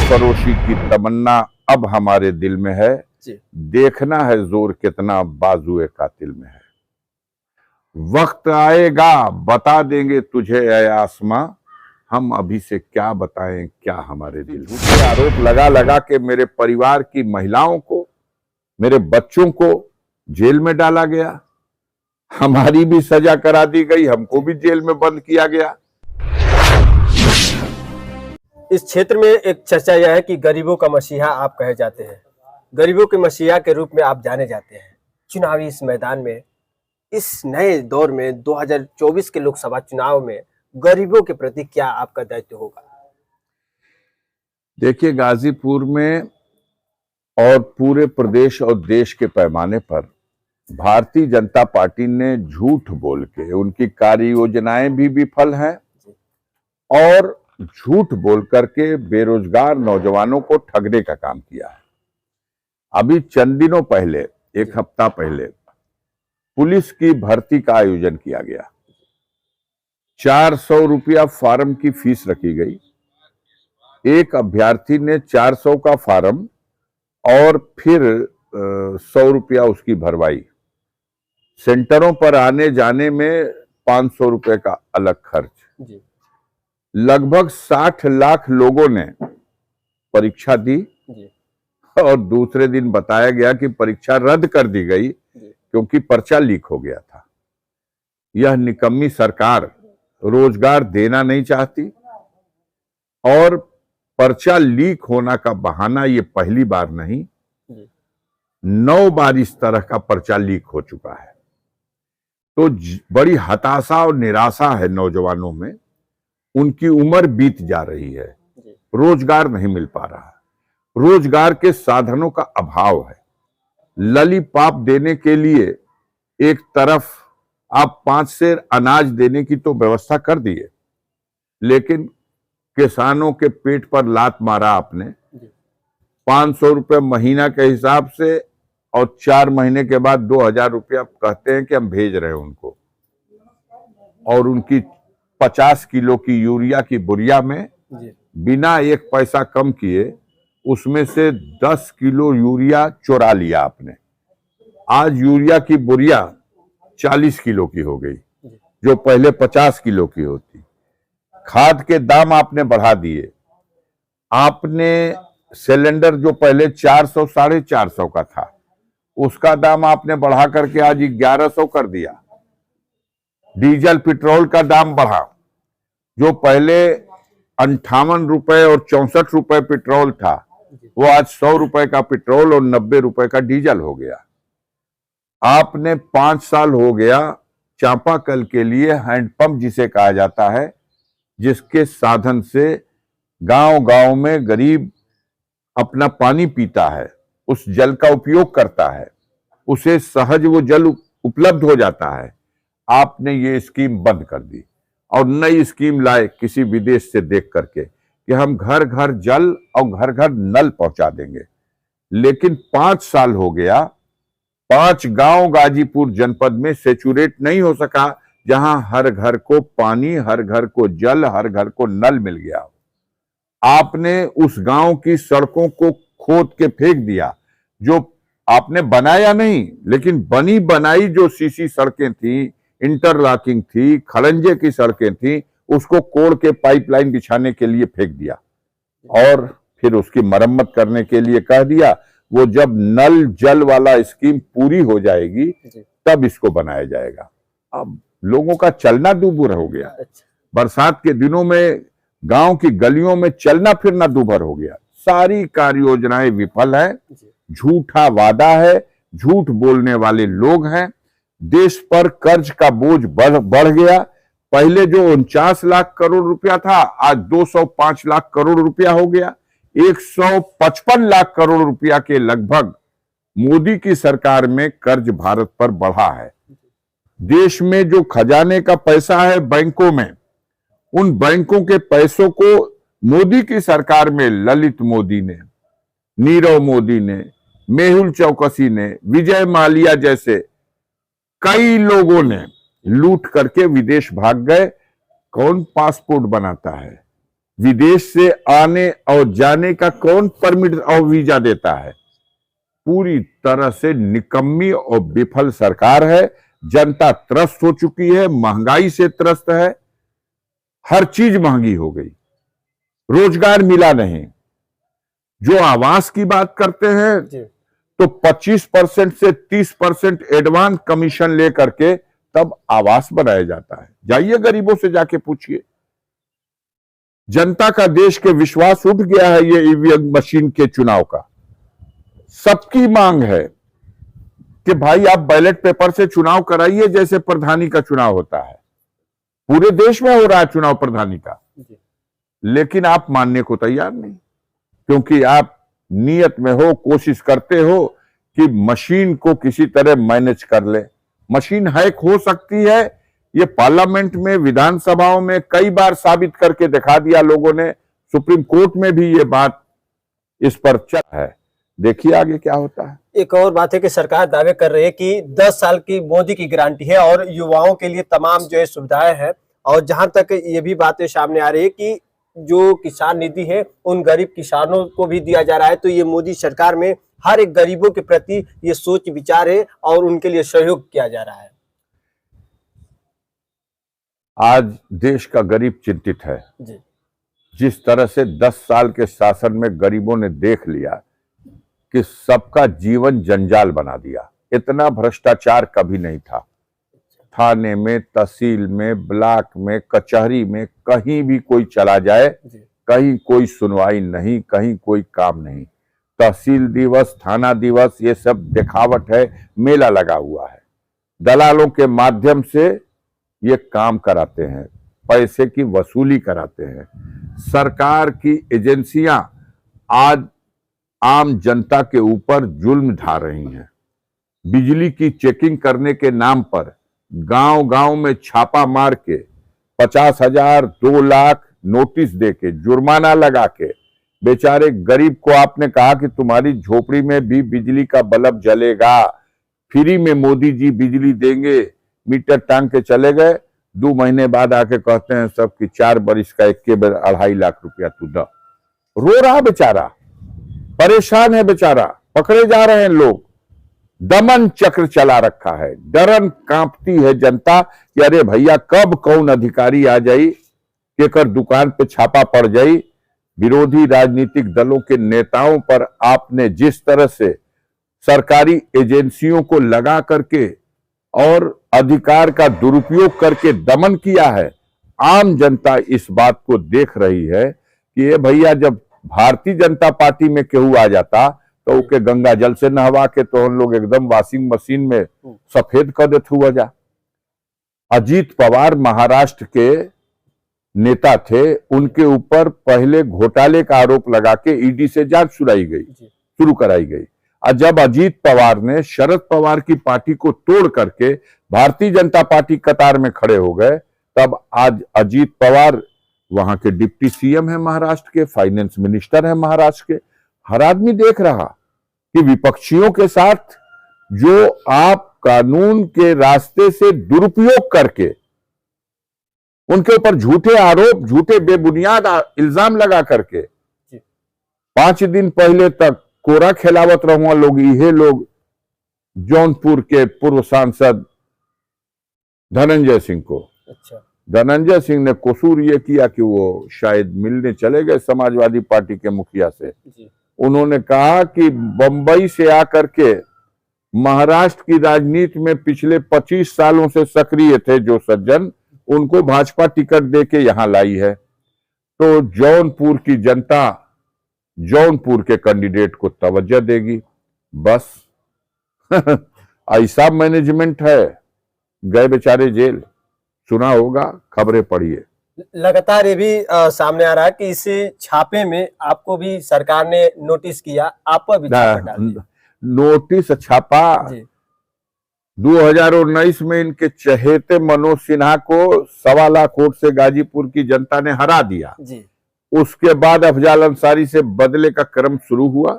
सरफरोशी की तमन्ना अब हमारे दिल में है, देखना है जोर कितना बाजुए कातिल में है। वक्त आएगा बता देंगे तुझे ऐ आसमां, हम अभी से क्या बताएं क्या हमारे दिल। झूठे आरोप लगा लगा के मेरे परिवार की महिलाओं को, मेरे बच्चों को जेल में डाला गया। हमारी भी सजा करा दी गई, हमको भी जेल में बंद किया गया। इस क्षेत्र में एक चर्चा यह है कि गरीबों का मसीहा आप कहे जाते हैं, गरीबों के मसीहा के रूप में आप जाने जाते हैं। चुनावी इस मैदान में, इस नए दौर में 2024 के लोकसभा चुनाव में गरीबों के प्रति क्या आपका दायित्व होगा? देखिए, गाजीपुर में और पूरे प्रदेश और देश के पैमाने पर भारतीय जनता पार्टी ने झूठ बोल के, उनकी कार्य योजनाएं भी विफल हैं और झूठ बोल करके बेरोजगार नौजवानों को ठगने का काम किया है। अभी चंद दिनों पहले, एक हफ्ता पहले, पुलिस की भर्ती का आयोजन किया गया। 400 रुपया फार्म की फीस रखी गई। एक अभ्यर्थी ने 400 का फार्म और फिर 100 रुपया उसकी भरवाई। सेंटरों पर आने जाने में 500 रुपए का अलग खर्च। लगभग 60 लाख लोगों ने परीक्षा दी और दूसरे दिन बताया गया कि परीक्षा रद्द कर दी गई क्योंकि पर्चा लीक हो गया था। यह निकम्मी सरकार रोजगार देना नहीं चाहती और पर्चा लीक होना का बहाना ये पहली बार नहीं, 9 बार इस तरह का पर्चा लीक हो चुका है। तो बड़ी हताशा और निराशा है नौजवानों में। उनकी उम्र बीत जा रही है, रोजगार नहीं मिल पा रहा, रोजगार के साधनों का अभाव है। ललीपॉप देने के लिए एक तरफ आप 5 सेर अनाज देने की तो व्यवस्था कर दिए, लेकिन किसानों के पेट पर लात मारा आपने। 500 रुपये महीना के हिसाब से और 4 महीने के बाद 2000 रुपया कहते हैं कि हम भेज रहे हैं उनको, और उनकी 50 किलो की यूरिया की बोरिया में बिना 1 पैसा कम किए उसमें से 10 किलो यूरिया चुरा लिया आपने। आज यूरिया की बोरिया 40 किलो की हो गई, जो पहले 50 किलो की होती। खाद के दाम आपने बढ़ा दिए। आपने सिलेंडर जो पहले 400 साढ़े 400 का था, उसका दाम आपने बढ़ा करके आज 1100 कर दिया। डीजल पेट्रोल का दाम बढ़ा, जो पहले 58 रुपए और 64 रुपए पेट्रोल था, वो आज 100 रुपए का पेट्रोल और 90 रुपए का डीजल हो गया। आपने 5 साल हो गया चापाकल के लिए हैंडपंप जिसे कहा जाता है, जिसके साधन से गांव-गांव में गरीब अपना पानी पीता है, उस जल का उपयोग करता है, उसे सहज वो जल उपलब्ध हो जाता है। आपने ये स्कीम बंद कर दी और नई स्कीम लाए किसी विदेश से देख करके कि हम घर घर जल और घर घर नल पहुंचा देंगे। लेकिन 5 साल हो गया, 5 गांव गाजीपुर जनपद में सेचुरेट नहीं हो सका, जहां हर घर को पानी, हर घर को जल, हर घर को नल मिल गया। आपने उस गांव की सड़कों को खोद के फेंक दिया, जो आपने बनाया नहीं, लेकिन बनी बनाई जो सीसी सड़कें थी, इंटरलॉकिंग थी, खड़ंजे की सड़कें थी, उसको कोड़ के पाइपलाइन बिछाने के लिए फेंक दिया और फिर उसकी मरम्मत करने के लिए कह दिया वो जब नल जल वाला स्कीम पूरी हो जाएगी तब इसको बनाया जाएगा। अब लोगों का चलना दूभर हो गया। बरसात के दिनों में गांव की गलियों में चलना फिरना दूभर हो गया। सारी कार्य योजनाएं विफल है, झूठा वादा है, झूठ बोलने वाले लोग हैं। देश पर कर्ज का बोझ बढ़ गया। पहले जो 49 लाख करोड़ रुपया था, आज 205 लाख करोड़ रुपया हो गया। 155 लाख करोड़ रुपया के लगभग मोदी की सरकार में कर्ज भारत पर बढ़ा है। देश में जो खजाने का पैसा है बैंकों में, उन बैंकों के पैसों को मोदी की सरकार में ललित मोदी ने, नीरव मोदी ने, मेहुल चौकसी ने, विजय माल्या जैसे कई लोगों ने लूट करके विदेश भाग गए। कौन पासपोर्ट बनाता है? विदेश से आने और जाने का कौन परमिट और वीजा देता है? पूरी तरह से निकम्मी और विफल सरकार है। जनता त्रस्त हो चुकी है, महंगाई से त्रस्त है, हर चीज महंगी हो गई, रोजगार मिला नहीं। जो आवास की बात करते हैं तो 25% से 30% एडवांस कमीशन लेकर के तब आवास बनाया जाता है। जाइए गरीबों से जाके पूछिए। जनता का देश के विश्वास उठ गया है ये ईवीएम मशीन के चुनाव का। सबकी मांग है कि भाई आप बैलेट पेपर से चुनाव कराइए जैसे प्रधानी का चुनाव होता है। पूरे देश में हो रहा है चुनाव प्रधानी का, लेकिन आप मानने को तैयार नहीं, क्योंकि आप नियत में हो, कोशिश करते हो कि मशीन को किसी तरह मैनेज कर ले। मशीन हैक हो सकती है, ये पार्लियामेंट में, विधानसभाओं में कई बार साबित करके दिखा दिया लोगों ने। सुप्रीम कोर्ट में भी ये बात इस पर चल है। देखिए आगे क्या होता है। एक और बात है कि सरकार दावे कर रही है कि 10 साल की मोदी की गारंटी है और युवाओं के लिए तमाम जो है सुविधाएं हैं। और जहां तक ये भी बातें सामने आ रही है कि जो किसान निधि है उन गरीब किसानों को भी दिया जा रहा है। तो ये मोदी सरकार में हर एक गरीबों के प्रति ये सोच विचार है और उनके लिए सहयोग किया जा रहा है। आज देश का गरीब चिंतित है जी। जिस तरह से 10 साल के शासन में गरीबों ने देख लिया कि सबका जीवन जंजाल बना दिया। इतना भ्रष्टाचार कभी नहीं था। थाने में, तहसील में, ब्लॉक में, कचहरी में, कहीं भी कोई चला जाए, कहीं कोई सुनवाई नहीं, कहीं कोई काम नहीं। तहसील दिवस, थाना दिवस, ये सब दिखावट है, मेला लगा हुआ है। दलालों के माध्यम से ये काम कराते हैं, पैसे की वसूली कराते हैं। सरकार की एजेंसियां आज आम जनता के ऊपर जुल्म ढा रही हैं। बिजली की चेकिंग करने के नाम पर गांव-गांव में छापा मार के 50,000, 2 लाख नोटिस देके, जुर्माना लगा के बेचारे गरीब को आपने कहा कि तुम्हारी झोपड़ी में भी बिजली का बल्ब जलेगा, फ्री में मोदी जी बिजली देंगे, मीटर टांग के चले गए। 2 महीने बाद आके कहते हैं सब कि 4 बरिस का 2.5 लाख रुपया तू द। रो रहा बेचारा, परेशान है बेचारा, पकड़े जा रहे हैं लोग। दमन चक्र चला रखा है, डरन कांपती है जनता कि अरे भैया कब कौन अधिकारी आ जाई, केकर दुकान पे छापा पड़ जाई। विरोधी राजनीतिक दलों के नेताओं पर आपने जिस तरह से सरकारी एजेंसियों को लगा करके और अधिकार का दुरुपयोग करके दमन किया है, आम जनता इस बात को देख रही है कि ये भैया जब भारतीय जनता पार्टी में केहू आ जाता तो ओके गंगा जल से नहवा के तो हम लोग एकदम वॉशिंग मशीन में सफेद कर देते हुआ जा। अजीत पवार महाराष्ट्र के नेता थे, उनके ऊपर पहले घोटाले का आरोप लगा के ईडी से जांच शुरू कराई गई। और जब अजीत पवार ने शरद पवार की पार्टी को तोड़ करके भारतीय जनता पार्टी कतार में खड़े हो गए, तब आज अजीत पवार वहां के डिप्टी सीएम है महाराष्ट्र के, फाइनेंस मिनिस्टर है महाराष्ट्र के। हर आदमी देख रहा कि विपक्षियों के साथ जो आप कानून के रास्ते से दुरुपयोग करके उनके ऊपर झूठे आरोप, झूठे बेबुनियाद इल्जाम लगा करके 5 दिन पहले तक कोरा खिलावत रहुआ लोग, ये लोग जौनपुर के पूर्व सांसद धनंजय सिंह को। अच्छा। धनंजय सिंह ने कसूर ये किया कि वो शायद मिलने चले गए समाजवादी पार्टी के मुखिया से। उन्होंने कहा कि बंबई से आकर के महाराष्ट्र की राजनीति में पिछले 25 सालों से सक्रिय थे जो सज्जन, उनको भाजपा टिकट देके यहां लाई है। तो जौनपुर की जनता जौनपुर के कैंडिडेट को तवज्जो देगी, बस ऐसा मैनेजमेंट है। गए बेचारे जेल, सुना होगा, खबरें पढ़िए। लगातार ये भी सामने आ रहा है कि इस छापे में आपको भी सरकार ने नोटिस किया, आप पर भी छापा डाल दिया। नोटिस छापा 2019 में इनके चहेते मनोज सिन्हा को 1.25 लाख वोट से गाजीपुर की जनता ने हरा दिया जी। उसके बाद अफजाल अंसारी से बदले का क्रम शुरू हुआ।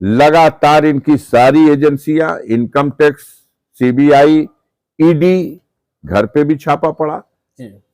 लगातार इनकी सारी एजेंसियां, इनकम टैक्स, सीबीआई, ईडी, घर पे भी छापा पड़ा।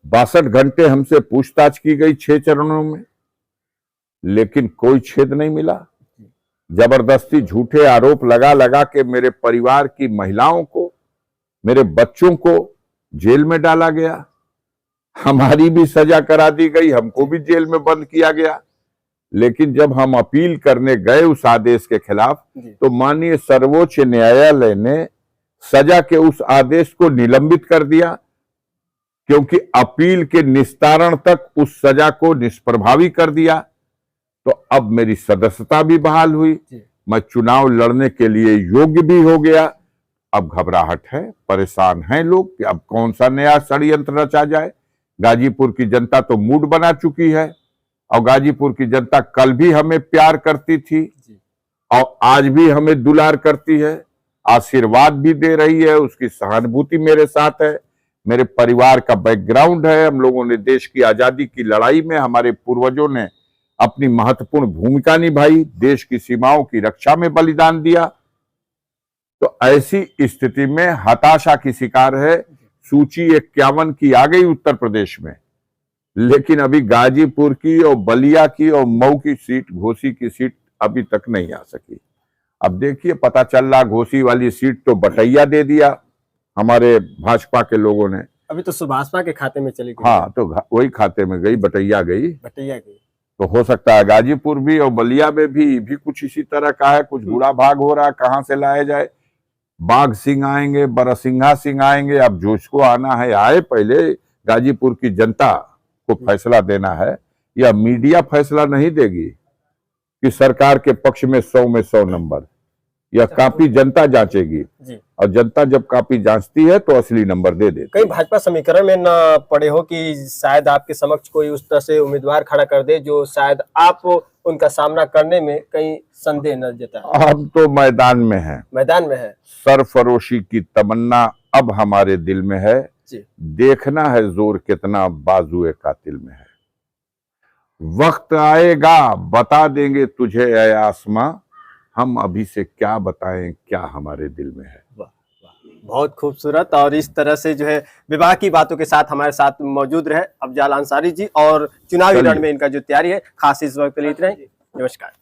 62 घंटे हमसे पूछताछ की गई 6 चरणों में, लेकिन कोई छेद नहीं मिला। जबरदस्ती झूठे आरोप लगा लगा के मेरे परिवार की महिलाओं को, मेरे बच्चों को जेल में डाला गया। हमारी भी सजा करा दी गई, हमको भी जेल में बंद किया गया। लेकिन जब हम अपील करने गए उस आदेश के खिलाफ, तो माननीय सर्वोच्च न्यायालय ने सजा के उस आदेश को निलंबित कर दिया, क्योंकि अपील के निस्तारण तक उस सजा को निष्प्रभावी कर दिया। तो अब मेरी सदस्यता भी बहाल हुई, मैं चुनाव लड़ने के लिए योग्य भी हो गया। अब घबराहट है, परेशान हैं लोग कि अब कौन सा नया षड्यंत्र रचा जाए। गाजीपुर की जनता तो मूड बना चुकी है, और गाजीपुर की जनता कल भी हमें प्यार करती थी और आज भी हमें दुलार करती है, आशीर्वाद भी दे रही है, उसकी सहानुभूति मेरे साथ है। मेरे परिवार का बैकग्राउंड है, हम लोगों ने देश की आजादी की लड़ाई में, हमारे पूर्वजों ने अपनी महत्वपूर्ण भूमिका निभाई, देश की सीमाओं की रक्षा में बलिदान दिया। तो ऐसी स्थिति में हताशा की शिकार है। सूची 51 की आ गई उत्तर प्रदेश में, लेकिन अभी गाजीपुर की और बलिया की और मऊ की सीट, घोसी की सीट अभी तक नहीं आ सकी। अब देखिए, पता चल रहा घोसी वाली सीट तो बटैया दे दिया हमारे भाजपा के लोगों ने। अभी तो सुभाषपा के खाते में चली गई। हाँ, तो वही खाते में गई, बटैया गई। गई तो हो सकता है गाजीपुर भी और बलिया में भी कुछ इसी तरह का है, कुछ बुरा भाग हो रहा है, कहां से लाया जाए। बाघ सिंह आएंगे, बरसिंघा सिंह आएंगे, अब जिसको आना है आए। पहले गाजीपुर की जनता को फैसला देना है, या मीडिया फैसला नहीं देगी कि सरकार के पक्ष में 100 में 100 नंबर। यह कापी जनता जांचेगी, और जनता जब कापी जांचती है तो असली नंबर दे देती। कहीं भाजपा समीकरण में न पड़े हो कि शायद आपके समक्ष कोई उस तरह से उम्मीदवार खड़ा कर दे जो शायद आप उनका सामना करने में कहीं संदेह न जताए? हम तो मैदान में हैं, मैदान में है। सरफरोशी की तमन्ना अब हमारे दिल में है। देखना है जोर कितना बाजुए कातिल में है। वक्त आएगा बता देंगे तुझे ऐ आसमां, हम अभी से क्या बताएं क्या हमारे दिल में है। बहुत खूबसूरत। और इस तरह से जो है विवाह की बातों के साथ हमारे साथ मौजूद रहे अफजाल अंसारी जी, और चुनावी रण में इनका जो तैयारी है, खास इस वक्त के लिए इतना ही। नमस्कार।